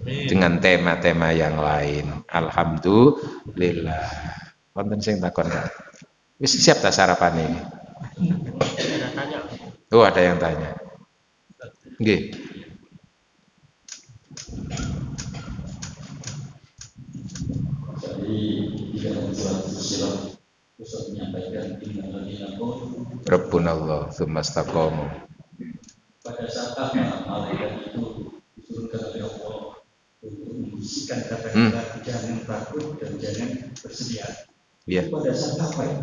dengan tema-tema yang lain. Alhamdulillah. Wonten sing takon Kak. Wis siap tak sarapan ini? Oh ada yang tanya. Nggih. Rabbunallah tsumma istaqamu. Pada saat malaikat itu diturunkan oleh Allah untuk membisikkan kata-kata jangan takut dan jangan bersedia. Ya. Pada saat apa ya?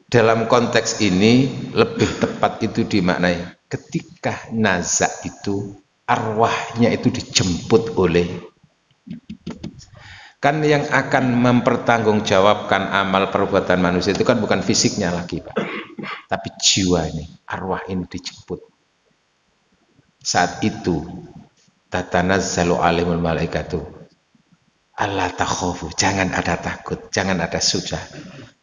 Dalam konteks ini lebih tepat itu dimaknai ketika nazak itu arwahnya itu dijemput oleh, kan yang akan mempertanggungjawabkan amal perbuatan manusia itu kan bukan fisiknya lagi Pak, tapi jiwa ini, arwah ini dijemput. Saat itu tatanazzalu alaihimul malaikatu alla takhafu, jangan ada takut, jangan ada susah.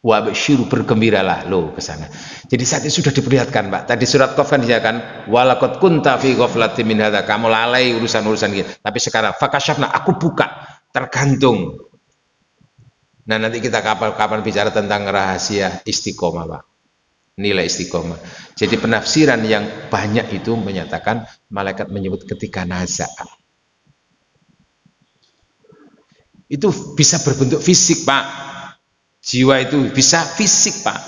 Wa basyiru, bergembiralah lo ke sana. Jadi saat itu sudah diperlihatkan Pak. Tadi surat Qaf kan dikatakan walaqad kunta fi ghaflatin min hadza, kamu lalai urusan-urusan gitu. Tapi sekarang fakasyafna, aku buka, tergantung. Nah nanti kita kapan bicara tentang rahasia istiqomah Pak. Nilai istiqomah. Jadi penafsiran yang banyak itu menyatakan malaikat menyebut ketika nazak. Itu bisa berbentuk fisik Pak. Jiwa itu bisa fisik Pak.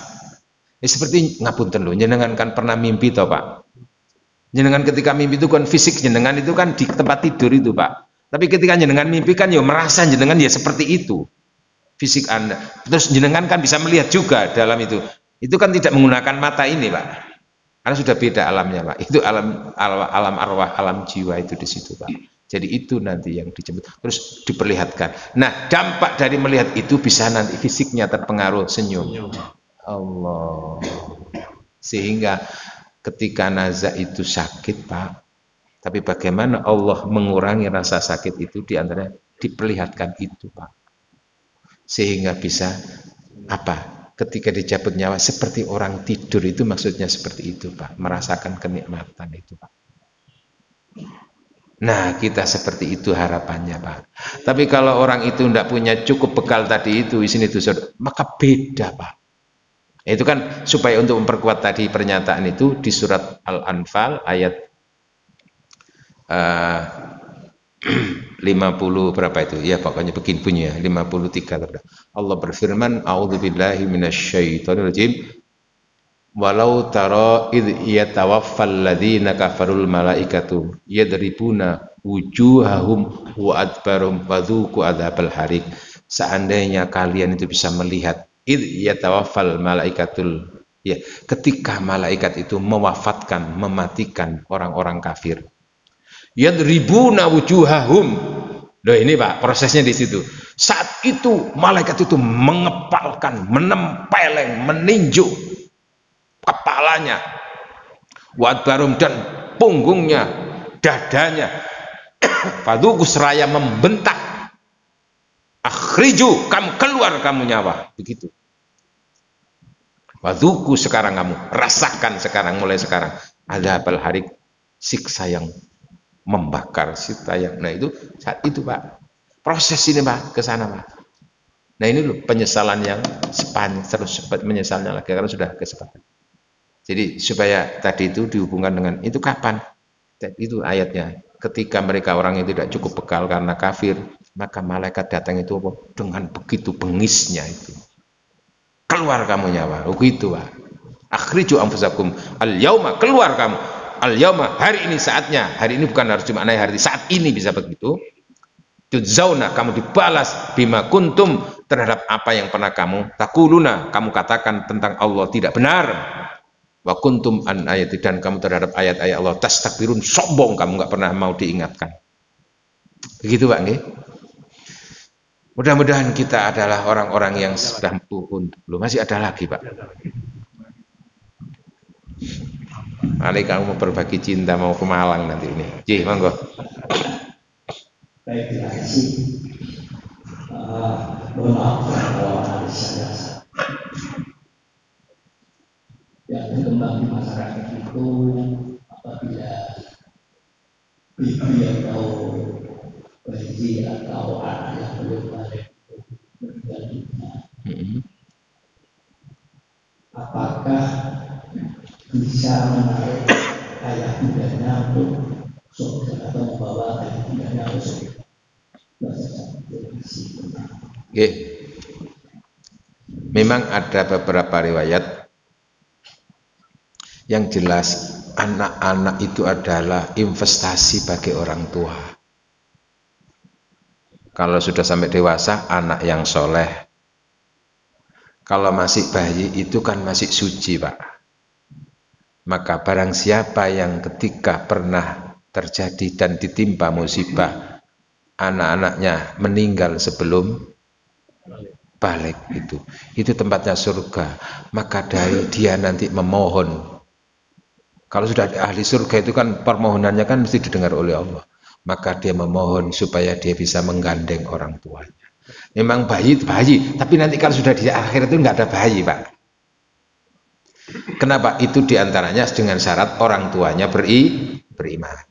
Ya, seperti ngapunten loh, jenengan kan pernah mimpi toh Pak. Jenengan ketika mimpi itu kan fisik jenengan itu kan di tempat tidur itu Pak. Tapi ketika jenengan mimpi kan ya merasa jenengan ya seperti itu. Fisik Anda. Terus jenengan kan bisa melihat juga dalam itu. Itu kan tidak menggunakan mata ini Pak. Karena sudah beda alamnya Pak. Itu alam arwah, alam jiwa itu di situ Pak. Jadi itu nanti yang dijemput, terus diperlihatkan. Nah, dampak dari melihat itu bisa nanti fisiknya terpengaruh, senyum. Allah. Sehingga ketika nazak itu sakit, Pak. Tapi bagaimana Allah mengurangi rasa sakit itu, diantaranya diperlihatkan itu, Pak. Sehingga bisa apa? Ketika dicabut nyawa seperti orang tidur, itu maksudnya seperti itu, Pak. Merasakan kenikmatan itu, Pak. Nah, kita seperti itu harapannya, Pak. Tapi kalau orang itu tidak punya cukup bekal tadi itu, di sini itu, maka beda, Pak. Itu kan supaya untuk memperkuat tadi pernyataan itu di surat Al-Anfal ayat 50 berapa itu? Ya pokoknya begini bunyinya 53. Allah berfirman, A'udzubillahi minasyaitonirrajim. Walau tara id yatawaffal ladzina kafarul malaikatu yadribuna wujuhahum wa adbarum wadzuqu adzabal harik. Seandainya kalian itu bisa melihat id yatawaffal malaikatul, ya, ketika malaikat itu mewafatkan, mematikan orang-orang kafir. Yadribuna wujuhahum. Loh ini Pak, prosesnya di situ. Saat itu malaikat itu mengepalkan, menempeleng, meninju kepalanya, wadbarum dan punggungnya, dadanya. Faduku seraya membentak, akhriju, kamu keluar kamu nyawa, begitu. Waduku sekarang kamu rasakan sekarang, mulai sekarang ada apel harik, siksa yang membakar, siksa yang, nah itu saat itu Pak, proses ini Pak, ke sana Pak. Nah ini loh penyesalan yang sepanjang, terus menyesalnya lagi karena sudah kesempatan. Jadi supaya tadi itu dihubungkan dengan itu kapan? Itu ayatnya. Ketika mereka orang yang tidak cukup bekal karena kafir, maka malaikat datang itu apa? Dengan begitu bengisnya itu. Keluar kamu nyawa. Begitu Pak. Akhriju anfusakum al-yauma, keluar kamu. Al-yauma, hari ini saatnya. Hari ini bukan harus cuma hari ini, saat ini bisa begitu. Tujzauna, kamu dibalas bima kuntum, terhadap apa yang pernah kamu takuluna, kamu katakan tentang Allah tidak benar. Wa kuntum an ayati, dan kamu terhadap ayat-ayat Allah tastakbirun, sombong, kamu nggak pernah mau diingatkan. Begitu Pak nggih. Mudah-mudahan kita adalah orang-orang yang sudah puhun. Belum, masih ada lagi Pak. Mari kamu mau berbagi cinta, mau ke Malang nanti ini. Jih, monggo. Baik, terima kasih. Mohon maaf kalau ada salah. Yang berkembang di masyarakat itu apabila bibi atau bayi atau anak yang belum balik itu meninggal dunia, apakah bisa menarik ayah bundanya untuk surga atau membawa ayah bundanya ke surga? Oke. Memang ada beberapa riwayat yang jelas anak-anak itu adalah investasi bagi orang tua. Kalau sudah sampai dewasa, anak yang soleh. Kalau masih bayi itu kan masih suci Pak. Maka barang siapa yang ketika pernah terjadi dan ditimpa musibah, anak-anaknya meninggal sebelum balik, itu tempatnya surga. Maka dari dia nanti memohon. Kalau sudah ahli surga itu kan permohonannya kan mesti didengar oleh Allah. Maka dia memohon supaya dia bisa menggandeng orang tuanya. Memang bayi itu bayi, tapi nanti kalau sudah di akhir itu nggak ada bayi Pak. Kenapa? Itu diantaranya dengan syarat orang tuanya beriman.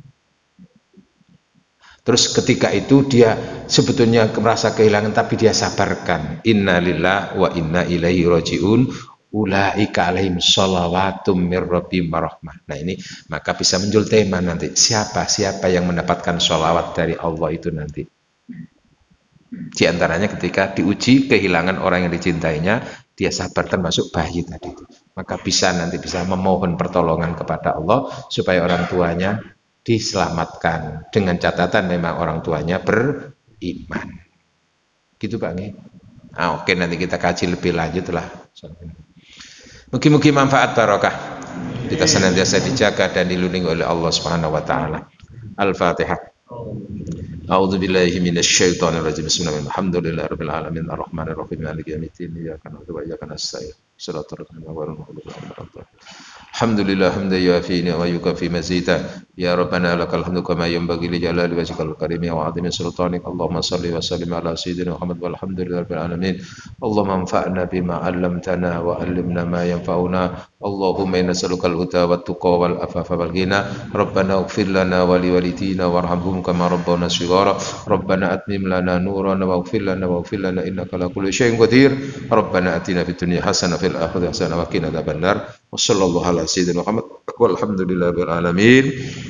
Terus ketika itu dia sebetulnya merasa kehilangan, tapi dia sabarkan. Innalillahi wa inna ilaihi rajiun. Ulaika alaihim shalawatum mir rabbihim warahmah. Nah ini maka bisa muncul tema nanti, siapa yang mendapatkan sholawat dari Allah itu nanti. Di antaranya ketika diuji kehilangan orang yang dicintainya, dia sabar, termasuk bayi tadi itu. Maka bisa nanti bisa memohon pertolongan kepada Allah supaya orang tuanya diselamatkan, dengan catatan memang orang tuanya beriman. Gitu Pak nih. Oke, nanti kita kaji lebih lanjut lah. Mungkin manfaat barokah. Kita senantiasa dijaga dan dilindungi oleh Allah Subhanahu wa taala. Al-Fatihah. A'udzu billahi minasyaitonir rajim. Bismillahirrahmanirrahim. Alhamdulillahirabbil alamin arrahmanir rahim maliki yaumiddin iyyaka na'budu wa iyyaka nasta'in. Shiratal ladzina an'amta 'alaihim. Alhamdulillah hamdan yuafi wa yukafi mazida. Ya Rabbana lakal hamdu kama yanbaghi li jalali wajhikal karim wa 'azimi sultanik. Allahumma shalli wa sallim ala sayyidina Muhammad walhamdulillahirabbil alamin. Allahumma anfa'na bima 'allamtana wa 'allimna ma yanfa'una. Allahumma inna nas'alukal huda wat tuqa wal afafa wal ghina. Rabbana ighfir lana wa li walidina warhamhum kama rabbawna shighara. Rabbana atmim lana nurana waghfir lana innaka ala kulli syai'in qadir. Rabbana atina fid dunya hasanah fil akhirati hasanah wa qina adzabannar. Wassallallahu ala sayyidina Muhammad walhamdulillahirabbil alamin.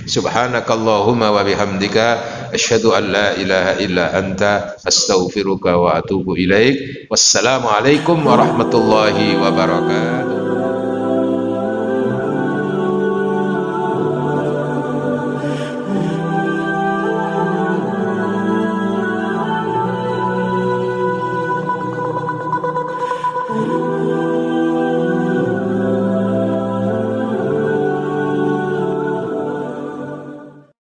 Subhanakallahumma wa bihamdika asyhadu an la ilaha illa anta astaghfiruka wa atubu ilaik. Wassalamu alaikum warahmatullahi wabarakatuh.